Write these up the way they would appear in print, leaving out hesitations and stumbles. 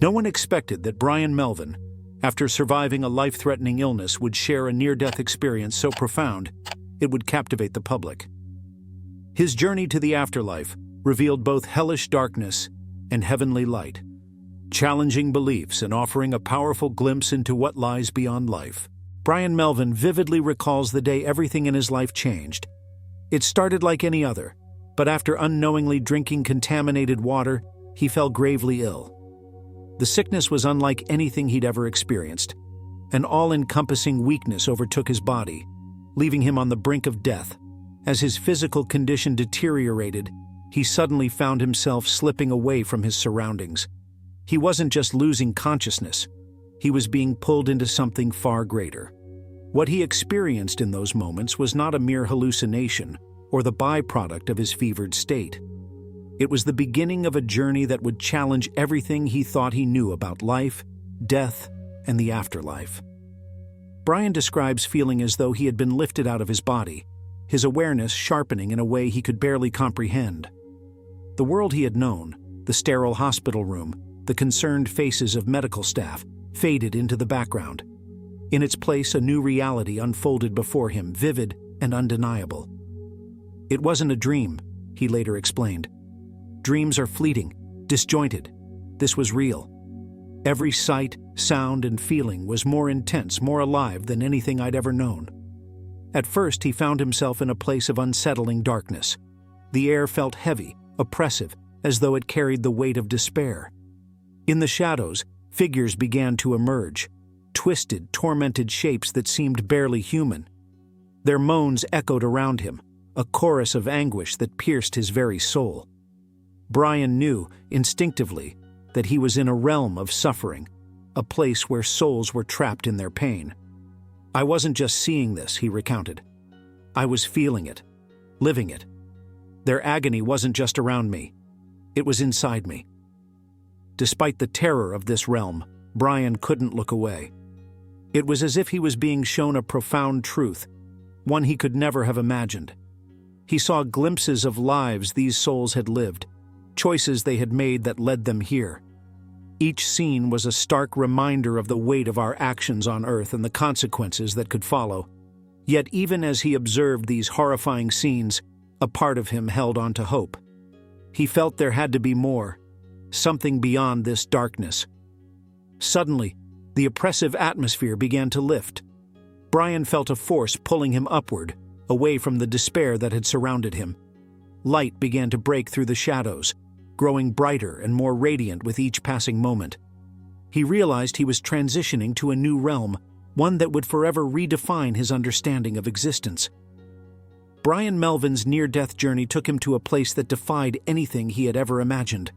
No one expected that Bryan Melvin, after surviving a life-threatening illness, would share a near-death experience so profound it would captivate the public. His journey to the afterlife revealed both hellish darkness and heavenly light, challenging beliefs and offering a powerful glimpse into what lies beyond life. Bryan Melvin vividly recalls the day everything in his life changed. It started like any other, but after unknowingly drinking contaminated water, he fell gravely ill. The sickness was unlike anything he'd ever experienced. An all-encompassing weakness overtook his body, leaving him on the brink of death. As his physical condition deteriorated, he suddenly found himself slipping away from his surroundings. He wasn't just losing consciousness, he was being pulled into something far greater. What he experienced in those moments was not a mere hallucination or the byproduct of his fevered state. It was the beginning of a journey that would challenge everything he thought he knew about life, death, and the afterlife. Bryan describes feeling as though he had been lifted out of his body, his awareness sharpening in a way he could barely comprehend. The world he had known, the sterile hospital room, the concerned faces of medical staff, faded into the background. In its place, a new reality unfolded before him, vivid and undeniable. It wasn't a dream, he later explained. Dreams are fleeting, disjointed. This was real. Every sight, sound, and feeling was more intense, more alive than anything I'd ever known. At first, he found himself in a place of unsettling darkness. The air felt heavy, oppressive, as though it carried the weight of despair. In the shadows, figures began to emerge, twisted, tormented shapes that seemed barely human. Their moans echoed around him, a chorus of anguish that pierced his very soul. Bryan knew, instinctively, that he was in a realm of suffering, a place where souls were trapped in their pain. I wasn't just seeing this, he recounted. I was feeling it, living it. Their agony wasn't just around me, it was inside me. Despite the terror of this realm, Bryan couldn't look away. It was as if he was being shown a profound truth, one he could never have imagined. He saw glimpses of lives these souls had lived, choices they had made that led them here. Each scene was a stark reminder of the weight of our actions on Earth and the consequences that could follow. Yet even as he observed these horrifying scenes, a part of him held on to hope. He felt there had to be more, something beyond this darkness. Suddenly, the oppressive atmosphere began to lift. Bryan felt a force pulling him upward, away from the despair that had surrounded him. Light began to break through the shadows, growing brighter and more radiant with each passing moment. He realized he was transitioning to a new realm, one that would forever redefine his understanding of existence. Bryan Melvin's near-death journey took him to a place that defied anything he had ever imagined.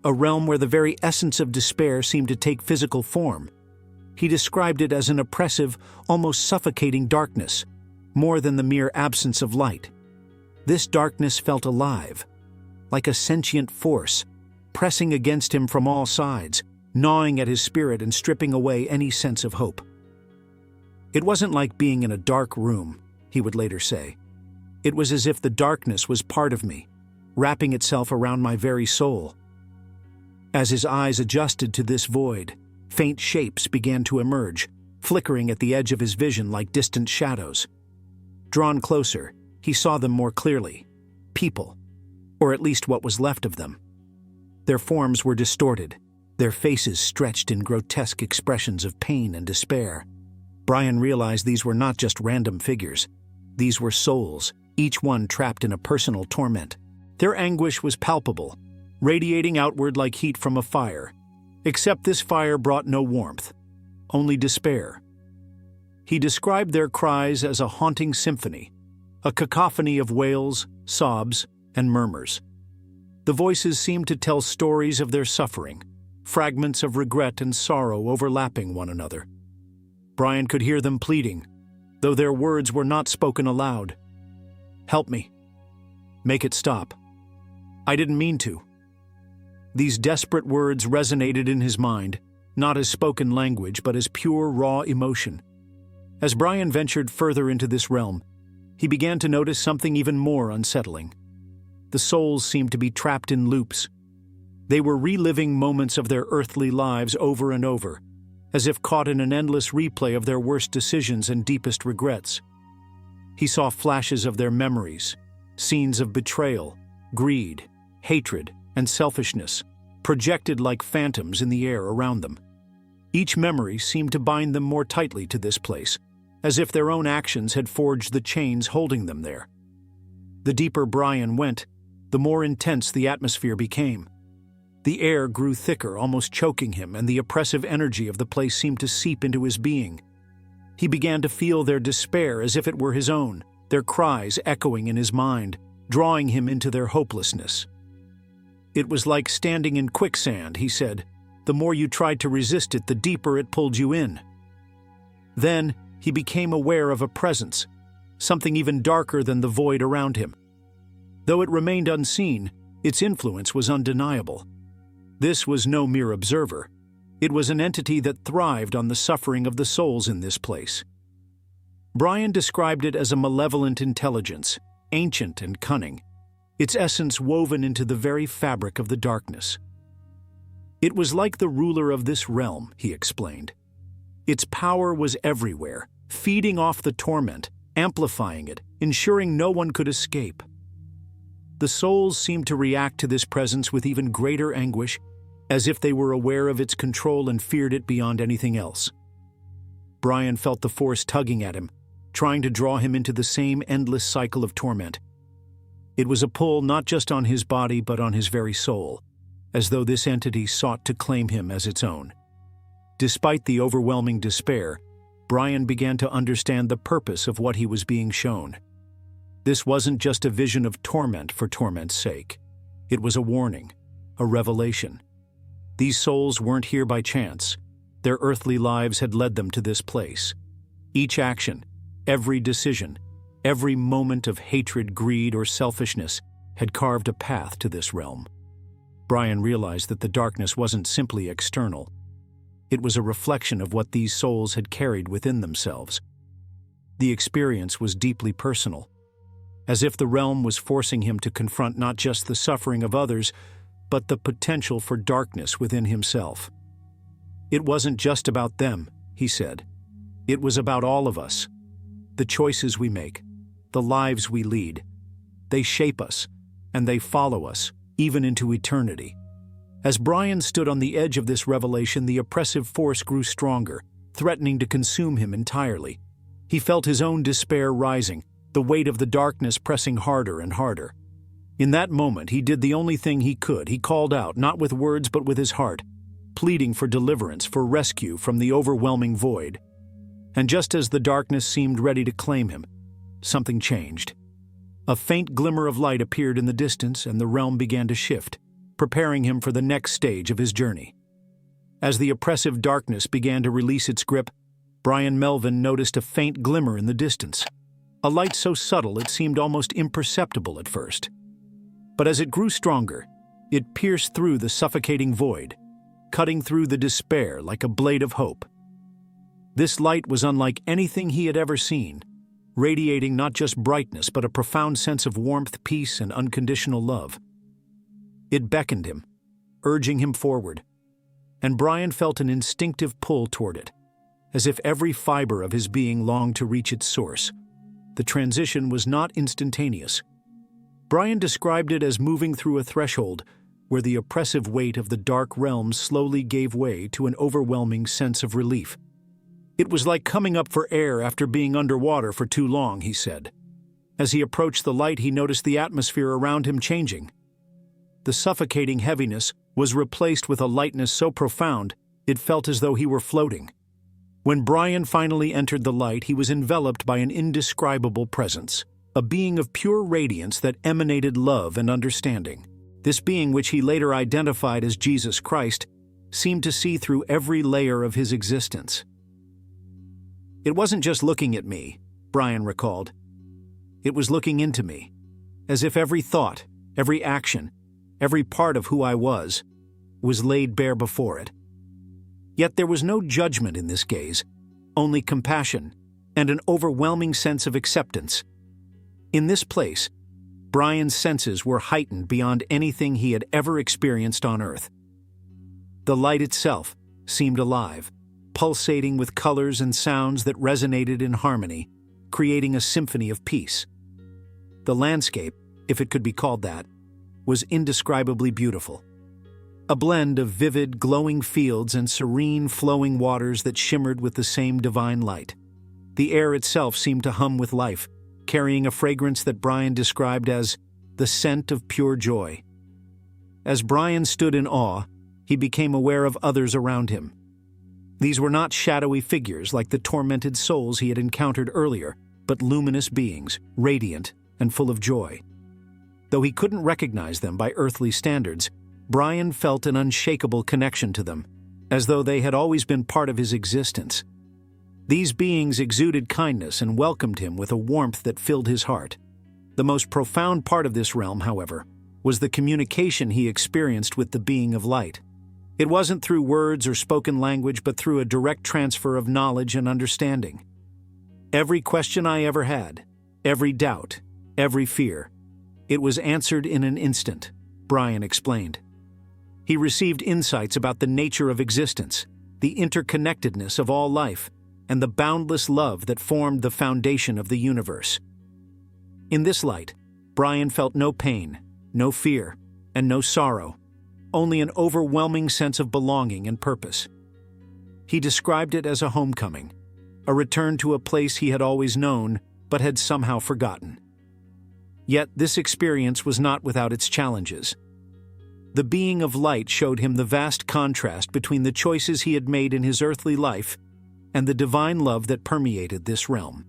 A realm where the very essence of despair seemed to take physical form. He described it as an oppressive, almost suffocating darkness, more than the mere absence of light. This darkness felt alive, like a sentient force, pressing against him from all sides, gnawing at his spirit and stripping away any sense of hope. It wasn't like being in a dark room, he would later say. It was as if the darkness was part of me, wrapping itself around my very soul. As his eyes adjusted to this void, faint shapes began to emerge, flickering at the edge of his vision like distant shadows. Drawn closer, he saw them more clearly. People, or at least what was left of them. Their forms were distorted, their faces stretched in grotesque expressions of pain and despair. Bryan realized these were not just random figures. These were souls, each one trapped in a personal torment. Their anguish was palpable, radiating outward like heat from a fire. Except this fire brought no warmth, only despair. He described their cries as a haunting symphony, a cacophony of wails, sobs, and murmurs. The voices seemed to tell stories of their suffering, fragments of regret and sorrow overlapping one another. Bryan could hear them pleading, though their words were not spoken aloud. "Help me. Make it stop. I didn't mean to." These desperate words resonated in his mind, not as spoken language, but as pure, raw emotion. As Bryan ventured further into this realm, he began to notice something even more unsettling. The souls seemed to be trapped in loops. They were reliving moments of their earthly lives over and over, as if caught in an endless replay of their worst decisions and deepest regrets. He saw flashes of their memories, scenes of betrayal, greed, hatred, and selfishness, projected like phantoms in the air around them. Each memory seemed to bind them more tightly to this place, as if their own actions had forged the chains holding them there. The deeper Bryan went, the more intense the atmosphere became. The air grew thicker, almost choking him, and the oppressive energy of the place seemed to seep into his being. He began to feel their despair as if it were his own, their cries echoing in his mind, drawing him into their hopelessness. "It was like standing in quicksand," he said. "The more you tried to resist it, the deeper it pulled you in." Then he became aware of a presence, something even darker than the void around him. Though it remained unseen, its influence was undeniable. This was no mere observer. It was an entity that thrived on the suffering of the souls in this place. Bryan described it as a malevolent intelligence, ancient and cunning, its essence woven into the very fabric of the darkness. It was like the ruler of this realm, he explained. Its power was everywhere, feeding off the torment, amplifying it, ensuring no one could escape. The souls seemed to react to this presence with even greater anguish, as if they were aware of its control and feared it beyond anything else. Bryan felt the force tugging at him, trying to draw him into the same endless cycle of torment. It was a pull not just on his body but on his very soul, as though this entity sought to claim him as its own. Despite the overwhelming despair, Bryan began to understand the purpose of what he was being shown. This wasn't just a vision of torment for torment's sake. It was a warning, a revelation. These souls weren't here by chance. Their earthly lives had led them to this place. Each action, every decision, every moment of hatred, greed, or selfishness had carved a path to this realm. Bryan realized that the darkness wasn't simply external. It was a reflection of what these souls had carried within themselves. The experience was deeply personal, as if the realm was forcing him to confront not just the suffering of others, but the potential for darkness within himself. It wasn't just about them, he said. It was about all of us. The choices we make, the lives we lead. They shape us, and they follow us, even into eternity. As Bryan stood on the edge of this revelation, the oppressive force grew stronger, threatening to consume him entirely. He felt his own despair rising, the weight of the darkness pressing harder and harder. In that moment, he did the only thing he could. He called out, not with words but with his heart, pleading for deliverance, for rescue from the overwhelming void. And just as the darkness seemed ready to claim him, something changed. A faint glimmer of light appeared in the distance, and the realm began to shift, preparing him for the next stage of his journey. As the oppressive darkness began to release its grip, Bryan Melvin noticed a faint glimmer in the distance. A light so subtle it seemed almost imperceptible at first. But as it grew stronger, it pierced through the suffocating void, cutting through the despair like a blade of hope. This light was unlike anything he had ever seen, radiating not just brightness but a profound sense of warmth, peace, and unconditional love. It beckoned him, urging him forward, and Bryan felt an instinctive pull toward it, as if every fiber of his being longed to reach its source. The transition was not instantaneous. Bryan described it as moving through a threshold where the oppressive weight of the dark realm slowly gave way to an overwhelming sense of relief. It was like coming up for air after being underwater for too long, he said. As he approached the light, he noticed the atmosphere around him changing. The suffocating heaviness was replaced with a lightness so profound it felt as though he were floating. When Bryan finally entered the light, he was enveloped by an indescribable presence, a being of pure radiance that emanated love and understanding. This being, which he later identified as Jesus Christ, seemed to see through every layer of his existence. It wasn't just looking at me, Bryan recalled. It was looking into me, as if every thought, every action, every part of who I was laid bare before it. Yet there was no judgment in this gaze, only compassion and an overwhelming sense of acceptance. In this place, Bryan's senses were heightened beyond anything he had ever experienced on Earth. The light itself seemed alive, pulsating with colors and sounds that resonated in harmony, creating a symphony of peace. The landscape, if it could be called that, was indescribably beautiful. A blend of vivid, glowing fields and serene, flowing waters that shimmered with the same divine light. The air itself seemed to hum with life, carrying a fragrance that Bryan described as the scent of pure joy. As Bryan stood in awe, he became aware of others around him. These were not shadowy figures like the tormented souls he had encountered earlier, but luminous beings, radiant and full of joy. Though he couldn't recognize them by earthly standards, Bryan felt an unshakable connection to them, as though they had always been part of his existence. These beings exuded kindness and welcomed him with a warmth that filled his heart. The most profound part of this realm, however, was the communication he experienced with the being of light. It wasn't through words or spoken language, but through a direct transfer of knowledge and understanding. Every question I ever had, every doubt, every fear, it was answered in an instant, Bryan explained. He received insights about the nature of existence, the interconnectedness of all life, and the boundless love that formed the foundation of the universe. In this light, Bryan felt no pain, no fear, and no sorrow, only an overwhelming sense of belonging and purpose. He described it as a homecoming, a return to a place he had always known but had somehow forgotten. Yet this experience was not without its challenges. The being of light showed him the vast contrast between the choices he had made in his earthly life and the divine love that permeated this realm.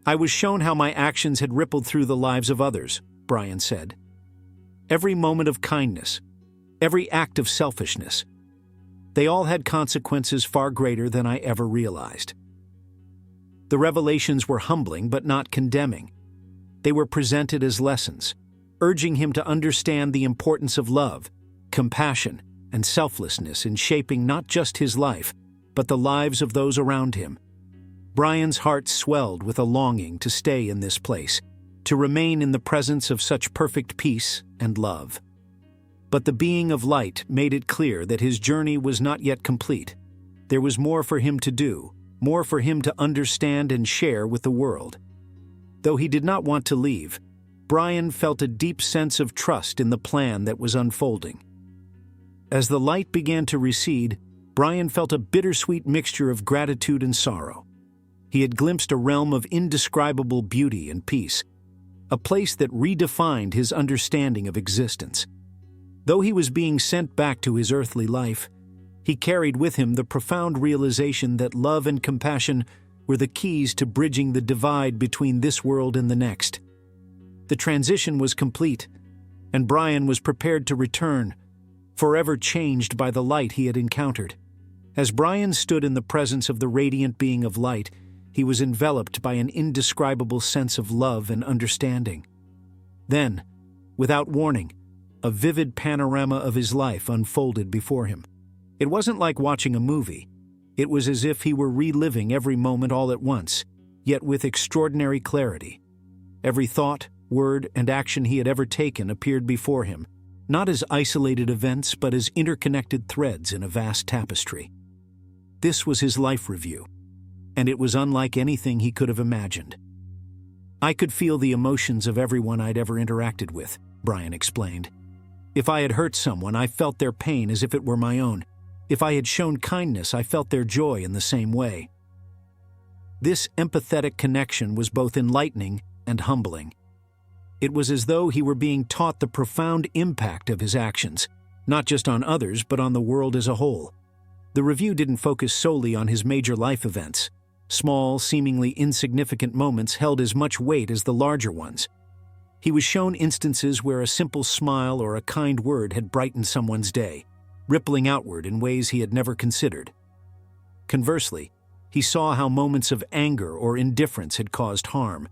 I was shown how my actions had rippled through the lives of others, Bryan said. Every moment of kindness, every act of selfishness, they all had consequences far greater than I ever realized. The revelations were humbling but not condemning. They were presented as lessons, urging him to understand the importance of love, compassion, and selflessness in shaping not just his life, but the lives of those around him. Bryan's heart swelled with a longing to stay in this place, to remain in the presence of such perfect peace and love. But the being of light made it clear that his journey was not yet complete. There was more for him to do, more for him to understand and share with the world. Though he did not want to leave, Bryan felt a deep sense of trust in the plan that was unfolding. As the light began to recede, Bryan felt a bittersweet mixture of gratitude and sorrow. He had glimpsed a realm of indescribable beauty and peace, a place that redefined his understanding of existence. Though he was being sent back to his earthly life, he carried with him the profound realization that love and compassion were the keys to bridging the divide between this world and the next. The transition was complete, and Bryan was prepared to return, forever changed by the light he had encountered. As Bryan stood in the presence of the radiant being of light, he was enveloped by an indescribable sense of love and understanding. Then, without warning, a vivid panorama of his life unfolded before him. It wasn't like watching a movie. It was as if he were reliving every moment all at once, yet with extraordinary clarity. Every thought, word, and action he had ever taken appeared before him, not as isolated events but as interconnected threads in a vast tapestry. This was his life review, and it was unlike anything he could have imagined. I could feel the emotions of everyone I'd ever interacted with, Bryan explained. If I had hurt someone, I felt their pain as if it were my own. If I had shown kindness, I felt their joy in the same way. This empathetic connection was both enlightening and humbling. It was as though he were being taught the profound impact of his actions, not just on others, but on the world as a whole. The review didn't focus solely on his major life events. Small, seemingly insignificant moments held as much weight as the larger ones. He was shown instances where a simple smile or a kind word had brightened someone's day, rippling outward in ways he had never considered. Conversely, he saw how moments of anger or indifference had caused harm,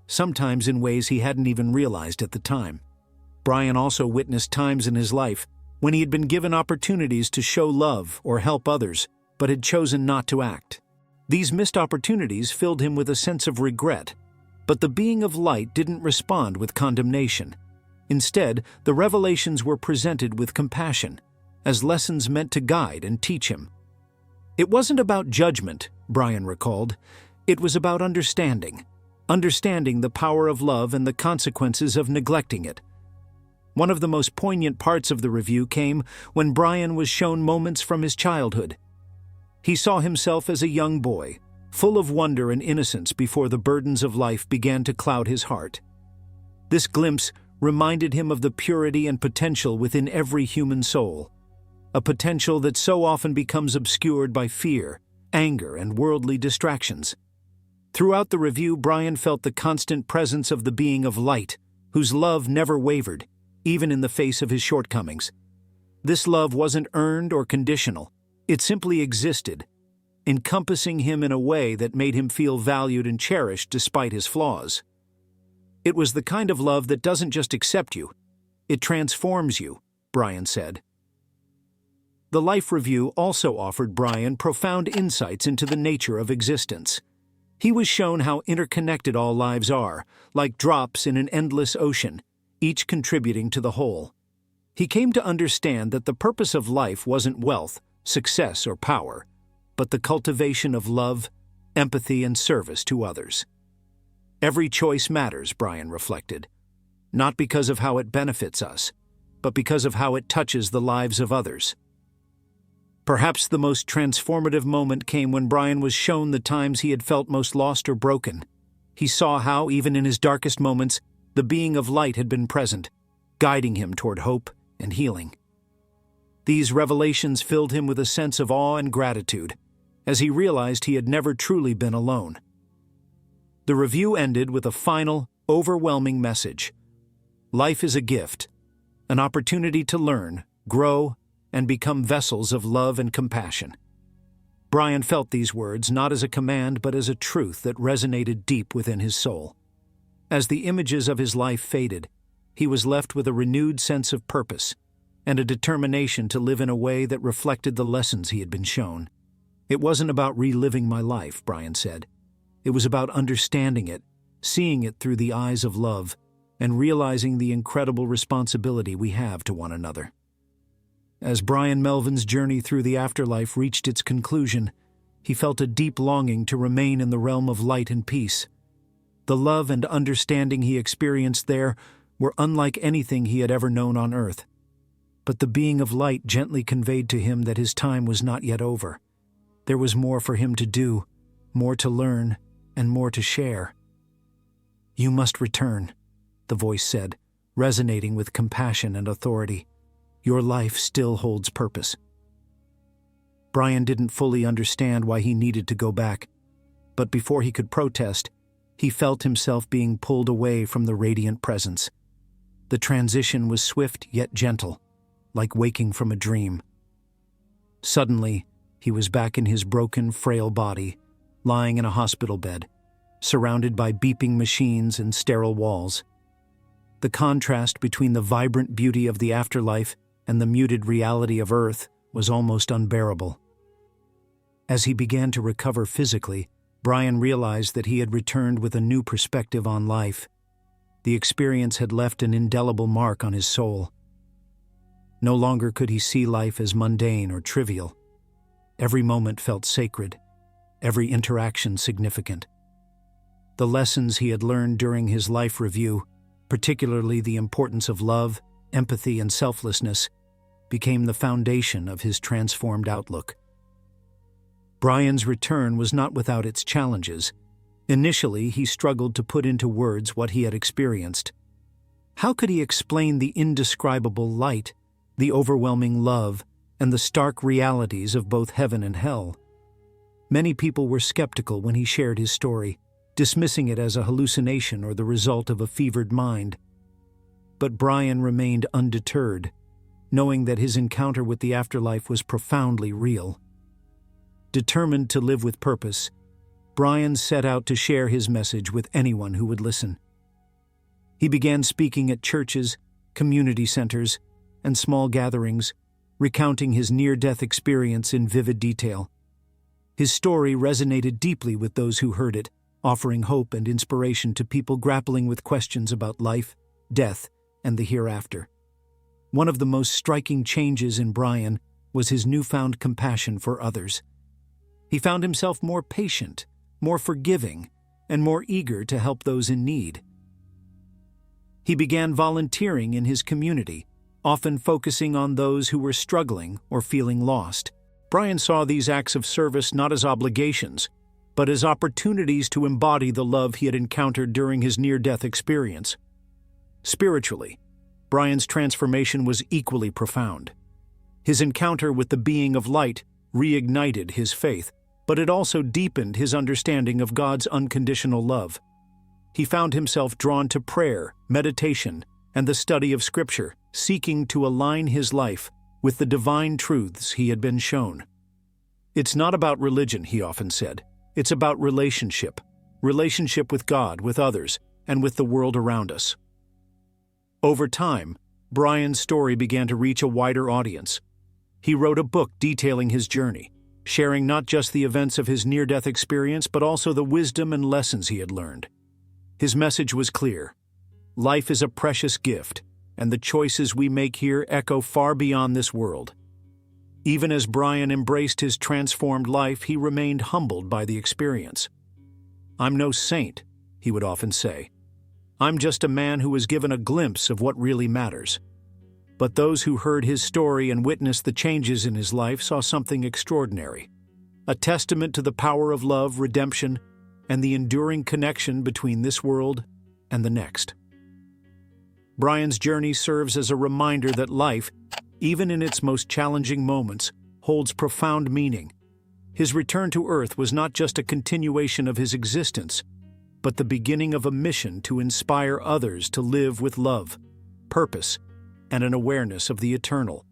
sometimes in ways he hadn't even realized at the time. Bryan also witnessed times in his life when he had been given opportunities to show love or help others, but had chosen not to act. These missed opportunities filled him with a sense of regret, But the being of light didn't respond with condemnation. Instead, the revelations were presented with compassion, as lessons meant to guide and teach him. It wasn't about judgment, Bryan recalled. It was about understanding the power of love and the consequences of neglecting it. One of the most poignant parts of the review came when Bryan was shown moments from his childhood. He saw himself as a young boy, full of wonder and innocence before the burdens of life began to cloud his heart. This glimpse reminded him of the purity and potential within every human soul, a potential that so often becomes obscured by fear, anger, and worldly distractions. Throughout the review, Bryan felt the constant presence of the being of light, whose love never wavered, even in the face of his shortcomings. This love wasn't earned or conditional. It simply existed, encompassing him in a way that made him feel valued and cherished despite his flaws. It was the kind of love that doesn't just accept you, it transforms you, Bryan said. The Life Review also offered Bryan profound insights into the nature of existence. He was shown how interconnected all lives are, like drops in an endless ocean, each contributing to the whole. He came to understand that the purpose of life wasn't wealth, success, or power, but the cultivation of love, empathy, and service to others. Every choice matters, Bryan reflected, not because of how it benefits us, but because of how it touches the lives of others. Perhaps the most transformative moment came when Bryan was shown the times he had felt most lost or broken. He saw how, even in his darkest moments, the being of light had been present, guiding him toward hope and healing. These revelations filled him with a sense of awe and gratitude, as he realized he had never truly been alone. The review ended with a final, overwhelming message. Life is a gift, an opportunity to learn, grow, and become vessels of love and compassion. Bryan felt these words not as a command but as a truth that resonated deep within his soul. As the images of his life faded, he was left with a renewed sense of purpose and a determination to live in a way that reflected the lessons he had been shown. It wasn't about reliving my life, Bryan said. It was about understanding it, seeing it through the eyes of love, and realizing the incredible responsibility we have to one another. As Bryan Melvin's journey through the afterlife reached its conclusion, he felt a deep longing to remain in the realm of light and peace. The love and understanding he experienced there were unlike anything he had ever known on earth. But the being of light gently conveyed to him that his time was not yet over. There was more for him to do, more to learn, and more to share. "You must return," the voice said, resonating with compassion and authority. "Your life still holds purpose." Bryan didn't fully understand why he needed to go back, but before he could protest, he felt himself being pulled away from the radiant presence. The transition was swift yet gentle, like waking from a dream. Suddenly, he was back in his broken, frail body, lying in a hospital bed, surrounded by beeping machines and sterile walls. The contrast between the vibrant beauty of the afterlife and the muted reality of Earth was almost unbearable. As he began to recover physically, Bryan realized that he had returned with a new perspective on life. The experience had left an indelible mark on his soul. No longer could he see life as mundane or trivial. Every moment felt sacred, every interaction significant. The lessons he had learned during his life review, particularly the importance of love, empathy, and selflessness, became the foundation of his transformed outlook. Bryan's return was not without its challenges. Initially, he struggled to put into words what he had experienced. How could he explain the indescribable light, the overwhelming love, and the stark realities of both heaven and hell? Many people were skeptical when he shared his story, dismissing it as a hallucination or the result of a fevered mind. But Bryan remained undeterred, knowing that his encounter with the afterlife was profoundly real. Determined to live with purpose, Bryan set out to share his message with anyone who would listen. He began speaking at churches, community centers, and small gatherings, recounting his near-death experience in vivid detail. His story resonated deeply with those who heard it, offering hope and inspiration to people grappling with questions about life, death, and the hereafter. One of the most striking changes in Bryan was his newfound compassion for others. He found himself more patient, more forgiving, and more eager to help those in need. He began volunteering in his community, often focusing on those who were struggling or feeling lost. Bryan saw these acts of service not as obligations, but as opportunities to embody the love he had encountered during his near-death experience. Spiritually, Bryan's transformation was equally profound. His encounter with the being of light reignited his faith, but it also deepened his understanding of God's unconditional love. He found himself drawn to prayer, meditation, and the study of Scripture, seeking to align his life with the divine truths he had been shown. "It's not about religion," he often said. "It's about relationship with God, with others, and with the world around us." Over time, Bryan's story began to reach a wider audience. He wrote a book detailing his journey, sharing not just the events of his near-death experience, but also the wisdom and lessons he had learned. His message was clear: life is a precious gift, and the choices we make here echo far beyond this world. Even as Bryan embraced his transformed life, he remained humbled by the experience. "I'm no saint," he would often say. "I'm just a man who was given a glimpse of what really matters." But those who heard his story and witnessed the changes in his life saw something extraordinary, a testament to the power of love, redemption, and the enduring connection between this world and the next. Bryan's journey serves as a reminder that life, even in its most challenging moments, holds profound meaning. His return to Earth was not just a continuation of his existence, but the beginning of a mission to inspire others to live with love, purpose, and an awareness of the eternal.